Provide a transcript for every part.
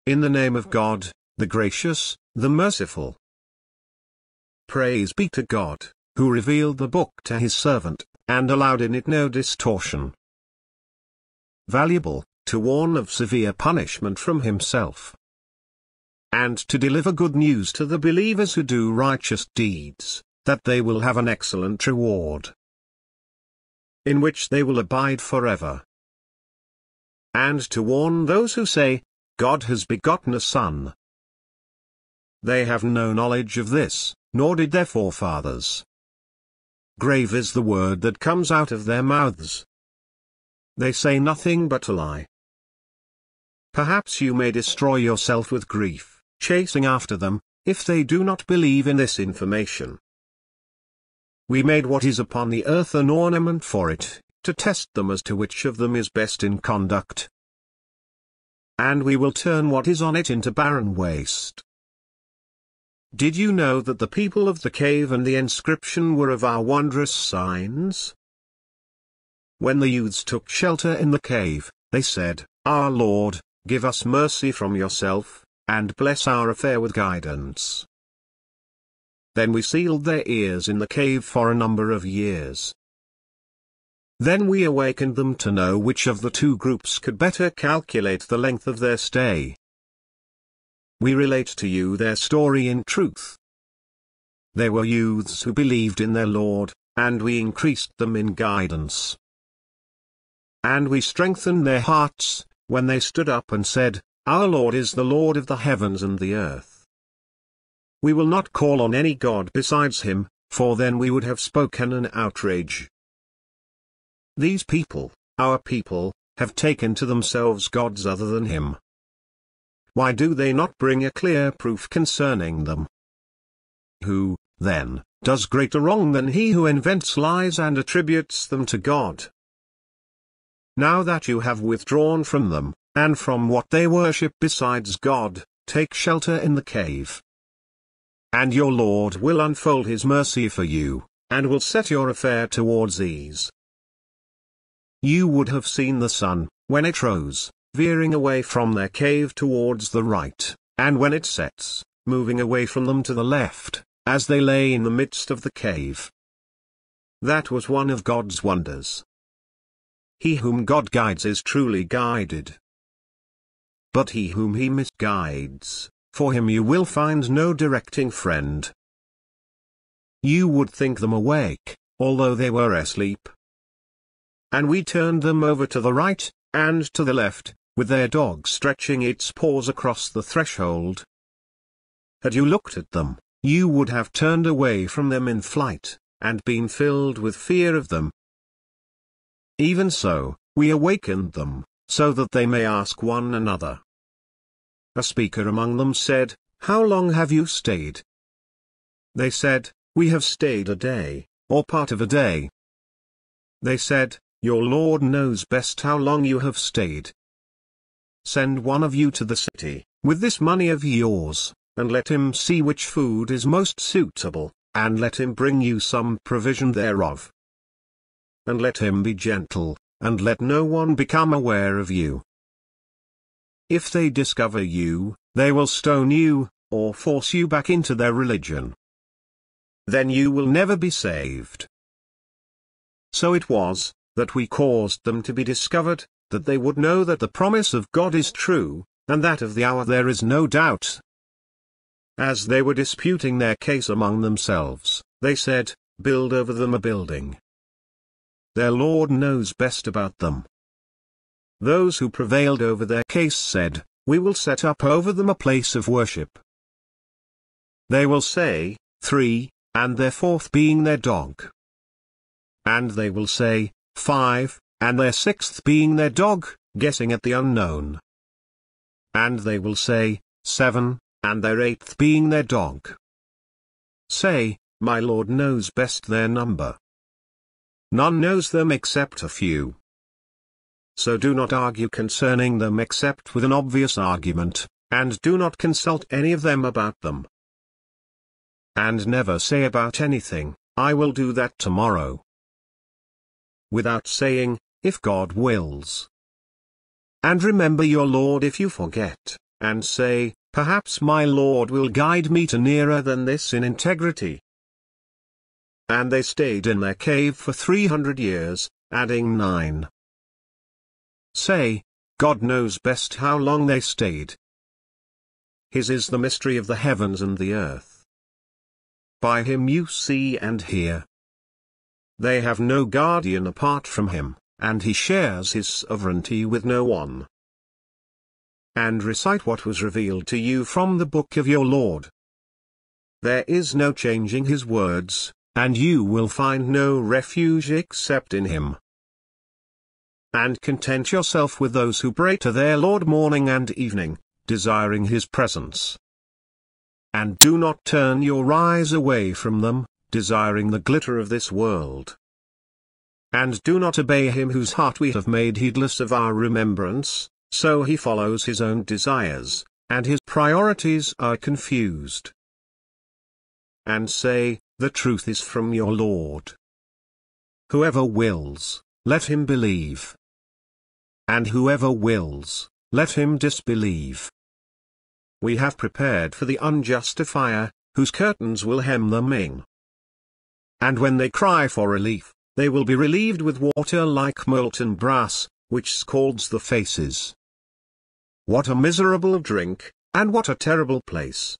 In the name of God, the gracious, the merciful. Praise be to God, who revealed the book to his servant, and allowed in it no distortion. Valuable, to warn of severe punishment from himself, and to deliver good news to the believers who do righteous deeds, that they will have an excellent reward, in which they will abide forever. And to warn those who say, God has begotten a son. They have no knowledge of this, nor did their forefathers. Grave is the word that comes out of their mouths. They say nothing but a lie. Perhaps you may destroy yourself with grief, chasing after them, if they do not believe in this information. We made what is upon the earth an ornament for it, to test them as to which of them is best in conduct. And we will turn what is on it into barren waste. Did you know that the people of the cave and the inscription were of our wondrous signs? When the youths took shelter in the cave, they said, Our Lord, give us mercy from yourself, and bless our affair with guidance. Then we sealed their ears in the cave for a number of years. Then we awakened them to know which of the two groups could better calculate the length of their stay. We relate to you their story in truth. They were youths who believed in their Lord, and we increased them in guidance. And we strengthened their hearts, when they stood up and said, Our Lord is the Lord of the heavens and the earth. We will not call on any god besides him, for then we would have spoken an outrage. These people, our people, have taken to themselves gods other than him. Why do they not bring a clear proof concerning them? Who, then, does greater wrong than he who invents lies and attributes them to God? Now that you have withdrawn from them, and from what they worship besides God, take shelter in the cave. And your Lord will unfold his mercy for you, and will set your affair towards ease. You would have seen the sun, when it rose, veering away from their cave towards the right, and when it sets, moving away from them to the left, as they lay in the midst of the cave. That was one of God's wonders. He whom God guides is truly guided. But he whom he misguides, for him you will find no directing friend. You would think them awake, although they were asleep. And we turned them over to the right, and to the left, with their dog stretching its paws across the threshold. Had you looked at them, you would have turned away from them in flight, and been filled with fear of them. Even so, we awakened them, so that they may ask one another. A speaker among them said, How long have you stayed? They said, We have stayed a day, or part of a day. They said, Your Lord knows best how long you have stayed. Send one of you to the city, with this money of yours, and let him see which food is most suitable, and let him bring you some provision thereof. And let him be gentle, and let no one become aware of you. If they discover you, they will stone you, or force you back into their religion. Then you will never be saved. So it was, that we caused them to be discovered, that they would know that the promise of God is true, and that of the hour there is no doubt. As they were disputing their case among themselves, they said, Build over them a building. Their Lord knows best about them. Those who prevailed over their case said, We will set up over them a place of worship. They will say, 3, and their fourth being their dog. And they will say, 5, and their sixth being their dog, guessing at the unknown. And they will say, 7, and their eighth being their dog. Say, My Lord knows best their number. None knows them except a few. So do not argue concerning them except with an obvious argument, and do not consult any of them about them. And never say about anything, I will do that tomorrow, without saying, if God wills. And remember your Lord if you forget, and say, perhaps my Lord will guide me to nearer than this in integrity. And they stayed in their cave for 300 years, adding 9. Say, God knows best how long they stayed. His is the mystery of the heavens and the earth. By him you see and hear. They have no guardian apart from him, and he shares his sovereignty with no one. And recite what was revealed to you from the book of your Lord. There is no changing his words, and you will find no refuge except in him. And content yourself with those who pray to their Lord morning and evening, desiring his presence. And do not turn your eyes away from them, desiring the glitter of this world. And do not obey him whose heart we have made heedless of our remembrance, so he follows his own desires, and his priorities are confused. And say, the truth is from your Lord. Whoever wills, let him believe. And whoever wills, let him disbelieve. We have prepared for the unjust fire, whose curtains will hem them in. And when they cry for relief, they will be relieved with water like molten brass, which scalds the faces. What a miserable drink, and what a terrible place!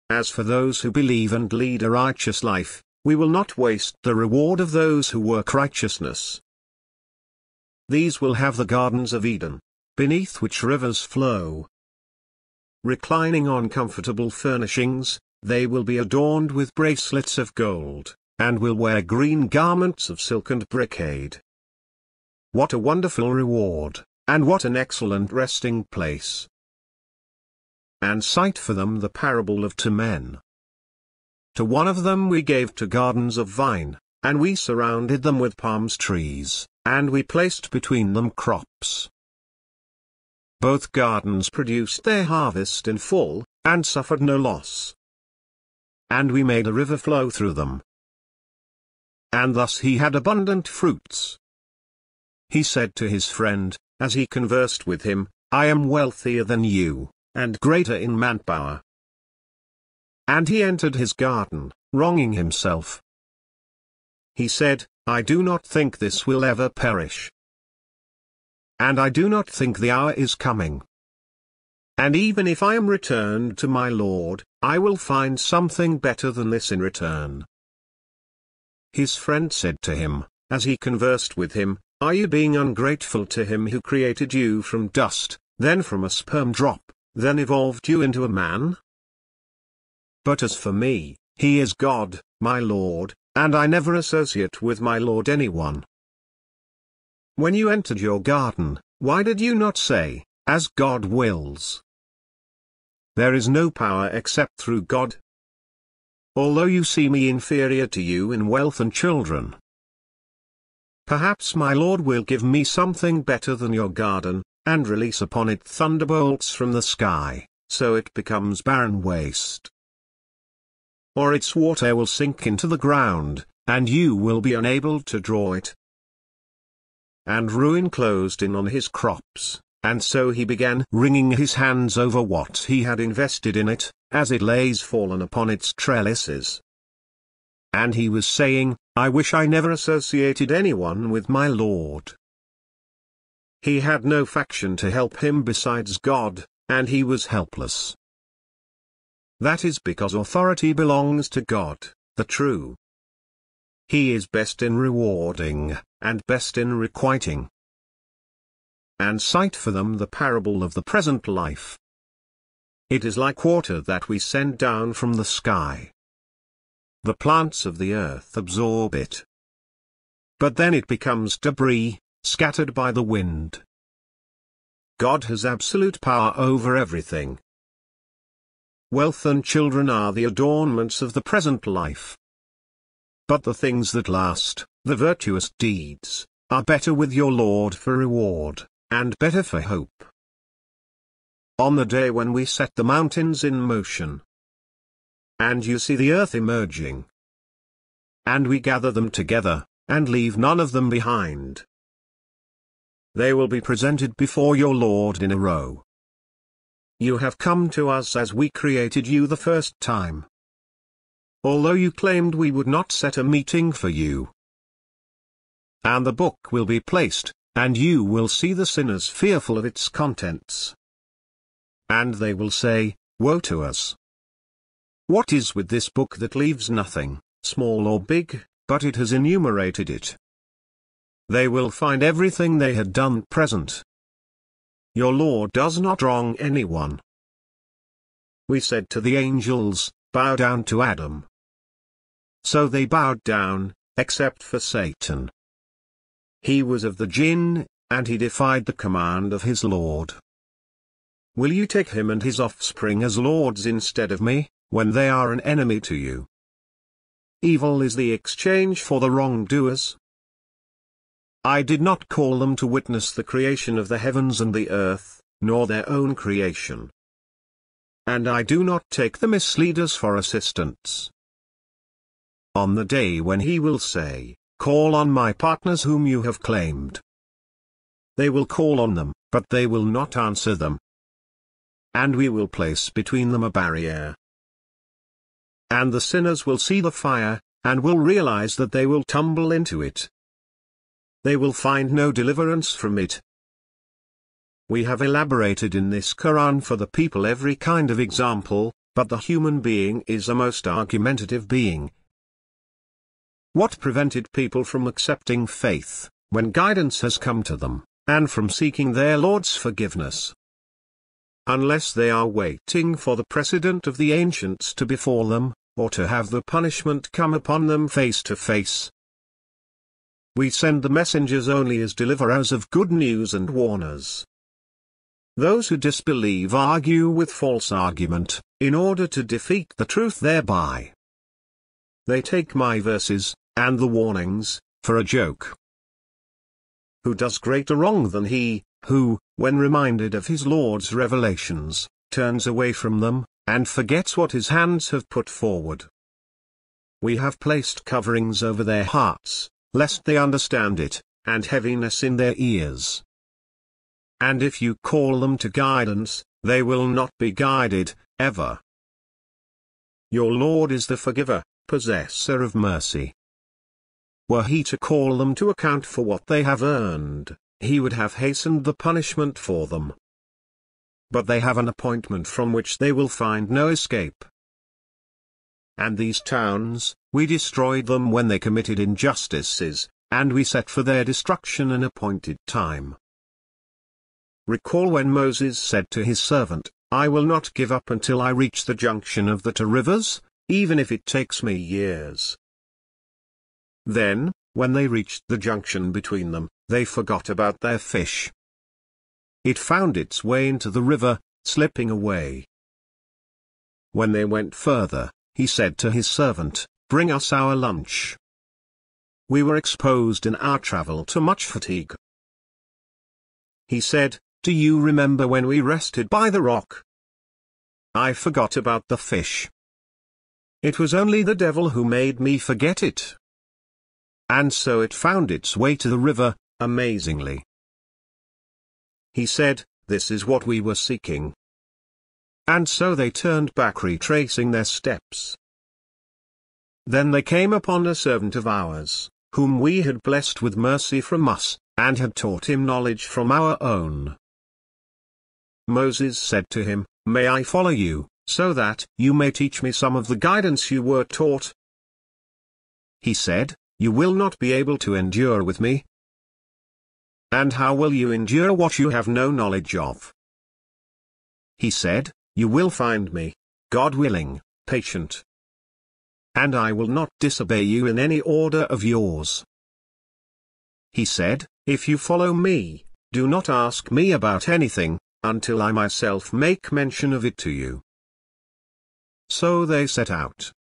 As for those who believe and lead a righteous life, we will not waste the reward of those who work righteousness. These will have the gardens of Eden, beneath which rivers flow. Reclining on comfortable furnishings, they will be adorned with bracelets of gold, and will wear green garments of silk and brocade. What a wonderful reward, and what an excellent resting place! And cite for them the parable of 2 men. To one of them we gave 2 gardens of vine, and we surrounded them with palm trees, and we placed between them crops. Both gardens produced their harvest in full, and suffered no loss. And we made a river flow through them. And thus he had abundant fruits. He said to his friend, as he conversed with him, I am wealthier than you, and greater in manpower. And he entered his garden, wronging himself. He said, I do not think this will ever perish. And I do not think the hour is coming. And even if I am returned to my Lord, I will find something better than this in return. His friend said to him, as he conversed with him, Are you being ungrateful to him who created you from dust, then from a sperm drop, then evolved you into a man? But as for me, he is God, my Lord, and I never associate with my Lord anyone. When you entered your garden, why did you not say, as God wills? There is no power except through God. Although you see me inferior to you in wealth and children, perhaps my Lord will give me something better than your garden, and release upon it thunderbolts from the sky, so it becomes barren waste. Or its water will sink into the ground, and you will be unable to draw it. And ruin closed in on his crops, and so he began wringing his hands over what he had invested in it, as it lays fallen upon its trellises. And he was saying, I wish I never associated anyone with my Lord. He had no faction to help him besides God, and he was helpless. That is because authority belongs to God, the true. He is best in rewarding, and best in requiting. And cite for them the parable of the present life. It is like water that we send down from the sky. The plants of the earth absorb it. But then it becomes debris, scattered by the wind. God has absolute power over everything. Wealth and children are the adornments of the present life. But the things that last, the virtuous deeds, are better with your Lord for reward, and better for hope. On the day when we set the mountains in motion, and you see the earth emerging, and we gather them together, and leave none of them behind, they will be presented before your Lord in a row. You have come to us as we created you the first time. Although you claimed we would not set a meeting for you. And the book will be placed, and you will see the sinners fearful of its contents. And they will say, Woe to us! What is with this book that leaves nothing, small or big, but it has enumerated it? They will find everything they had done present. Your Lord does not wrong anyone. We said to the angels, Bow down to Adam. So they bowed down, except for Satan. He was of the jinn, and he defied the command of his Lord. Will you take him and his offspring as lords instead of me, when they are an enemy to you? Evil is the exchange for the wrongdoers. I did not call them to witness the creation of the heavens and the earth, nor their own creation. And I do not take the misleaders for assistants. On the day when he will say, Call on my partners whom you have claimed. They will call on them, but they will not answer them. And we will place between them a barrier. And the sinners will see the fire, and will realize that they will tumble into it. They will find no deliverance from it. We have elaborated in this Quran for the people every kind of example, but the human being is a most argumentative being. What prevented people from accepting faith, when guidance has come to them, and from seeking their Lord's forgiveness? Unless they are waiting for the precedent of the ancients to befall them, or to have the punishment come upon them face to face. We send the messengers only as deliverers of good news and warners. Those who disbelieve argue with false argument, in order to defeat the truth thereby. They take my verses, and the warnings, for a joke. Who does greater wrong than he, who, when reminded of his Lord's revelations, turns away from them, and forgets what his hands have put forward? We have placed coverings over their hearts, lest they understand it, and heaviness in their ears. And if you call them to guidance, they will not be guided, ever. Your Lord is the forgiver, possessor of mercy. Were he to call them to account for what they have earned, he would have hastened the punishment for them. But they have an appointment from which they will find no escape. And these towns, we destroyed them when they committed injustices, and we set for their destruction an appointed time. Recall when Moses said to his servant, I will not give up until I reach the junction of the two rivers, even if it takes me years. Then, when they reached the junction between them, they forgot about their fish. It found its way into the river, slipping away. When they went further, he said to his servant, Bring us our lunch. We were exposed in our travel to much fatigue. He said, Do you remember when we rested by the rock? I forgot about the fish. It was only the devil who made me forget it. And so it found its way to the river, amazingly. He said, This is what we were seeking. And so they turned back, retracing their steps. Then they came upon a servant of ours, whom we had blessed with mercy from us, and had taught him knowledge from our own. Moses said to him, May I follow you, so that you may teach me some of the guidance you were taught? He said, You will not be able to endure with me. And how will you endure what you have no knowledge of? He said, You will find me, God willing, patient. And I will not disobey you in any order of yours. He said, If you follow me, do not ask me about anything, until I myself make mention of it to you. So they set out.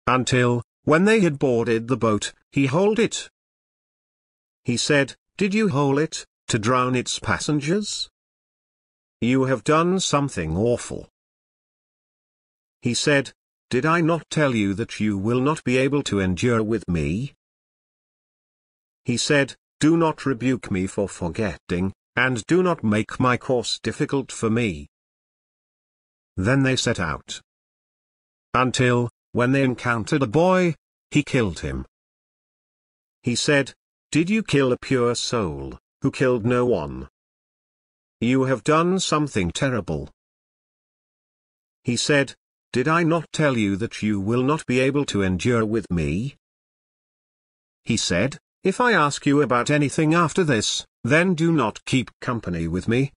Until, when they had boarded the boat, he hauled it. He said, Did you haul it, to drown its passengers? You have done something awful. He said, Did I not tell you that you will not be able to endure with me? He said, Do not rebuke me for forgetting, and do not make my course difficult for me. Then they set out. Until, when they encountered a boy, he killed him. He said, "Did you kill a pure soul, who killed no one? You have done something terrible." He said, "Did I not tell you that you will not be able to endure with me?" He said, "If I ask you about anything after this, then do not keep company with me.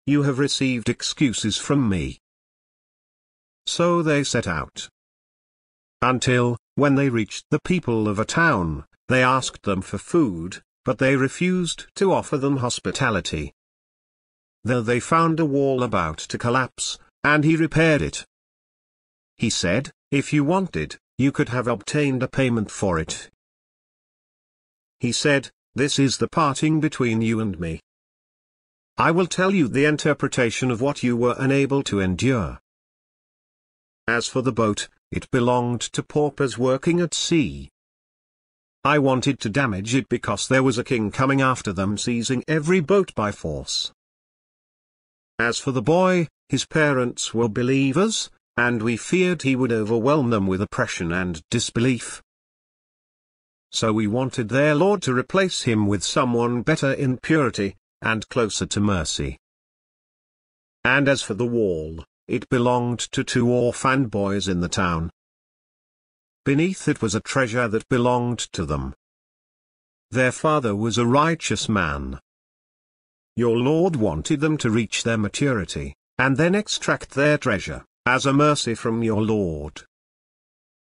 You have received excuses from me." So they set out. Until, when they reached the people of a town, they asked them for food, but they refused to offer them hospitality. There they found a wall about to collapse, and he repaired it. He said, "If you wanted, you could have obtained a payment for it." He said, "This is the parting between you and me. I will tell you the interpretation of what you were unable to endure. As for the boat, it belonged to paupers working at sea. I wanted to damage it because there was a king coming after them, seizing every boat by force. As for the boy, his parents were believers, and we feared he would overwhelm them with oppression and disbelief. So we wanted their Lord to replace him with someone better in purity, and closer to mercy. And as for the wall, it belonged to 2 orphan boys in the town. Beneath it was a treasure that belonged to them. Their father was a righteous man. Your Lord wanted them to reach their maturity, and then extract their treasure, as a mercy from your Lord.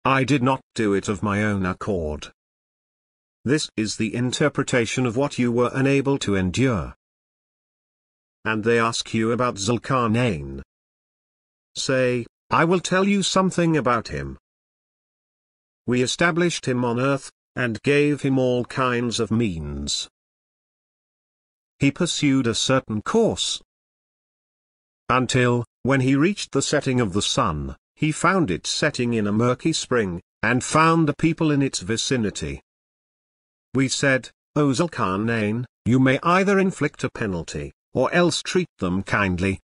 I did not do it of my own accord. This is the interpretation of what you were unable to endure. And they ask you about Zulkarnain. Say, I will tell you something about him. We established him on earth, and gave him all kinds of means. He pursued a certain course. Until, when he reached the setting of the sun, he found it setting in a murky spring, and found the people in its vicinity. We said, O Zulkarnain, you may either inflict a penalty, or else treat them kindly.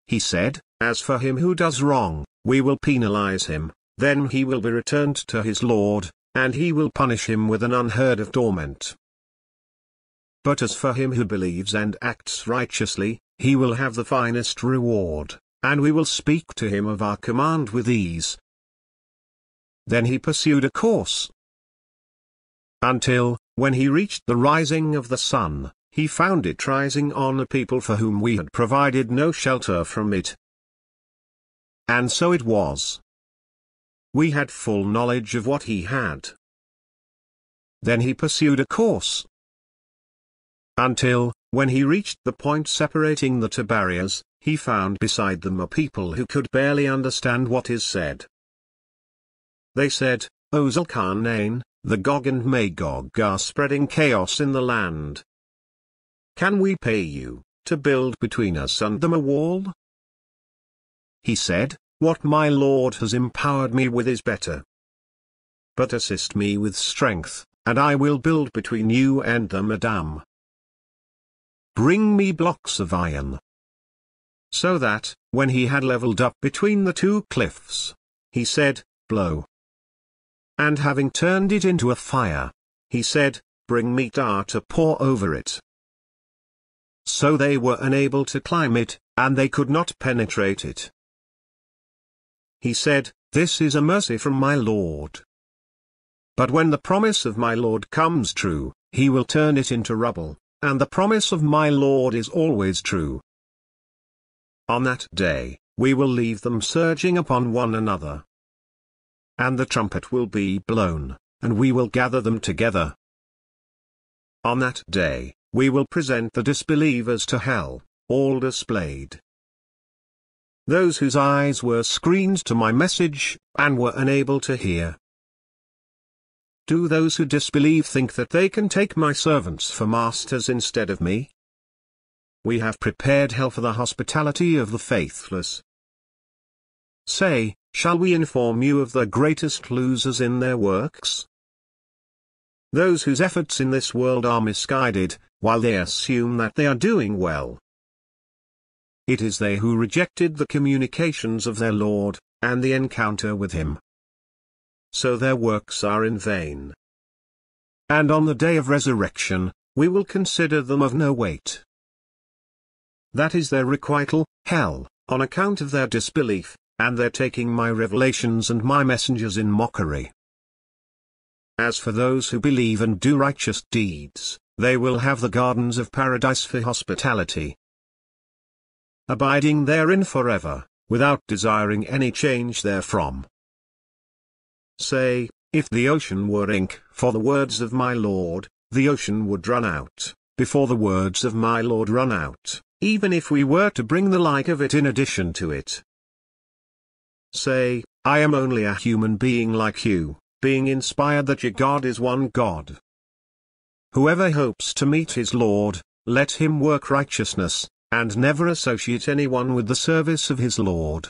He said, As for him who does wrong, we will penalize him, then he will be returned to his Lord, and he will punish him with an unheard of torment. But as for him who believes and acts righteously, he will have the finest reward, and we will speak to him of our command with ease. Then he pursued a course. Until, when he reached the rising of the sun, he found it rising on a people for whom we had provided no shelter from it. And so it was. We had full knowledge of what he had. Then he pursued a course. Until, when he reached the point separating the 2 barriers, he found beside them a people who could barely understand what is said. They said, O Zulkarnain, the Gog and Magog are spreading chaos in the land. Can we pay you, to build between us and them a wall? He said, What my Lord has empowered me with is better. But assist me with strength, and I will build between you and them a dam. Bring me blocks of iron. So that, when he had leveled up between the 2 cliffs, he said, Blow. And having turned it into a fire, he said, Bring me tar to pour over it. So they were unable to climb it, and they could not penetrate it. He said, This is a mercy from my Lord. But when the promise of my Lord comes true, he will turn it into rubble, and the promise of my Lord is always true. On that day, we will leave them surging upon one another. And the trumpet will be blown, and we will gather them together. On that day, we will present the disbelievers to hell, all displayed. Those whose eyes were screened to my message, and were unable to hear. Do those who disbelieve think that they can take my servants for masters instead of me? We have prepared hell for the hospitality of the faithless. Say, shall we inform you of the greatest losers in their works? Those whose efforts in this world are misguided, while they assume that they are doing well. it is they who rejected the communications of their Lord, and the encounter with him. So their works are in vain. And on the day of resurrection, we will consider them of no weight. That is their requital, hell, on account of their disbelief, and their taking my revelations and my messengers in mockery. As for those who believe and do righteous deeds, they will have the gardens of paradise for hospitality, abiding therein forever, without desiring any change therefrom. Say, if the ocean were ink for the words of my Lord, the ocean would run out, before the words of my Lord run out, even if we were to bring the like of it in addition to it. Say, I am only a human being like you, being inspired that your God is one God. Whoever hopes to meet his Lord, let him work righteousness, and never associate anyone with the service of his Lord.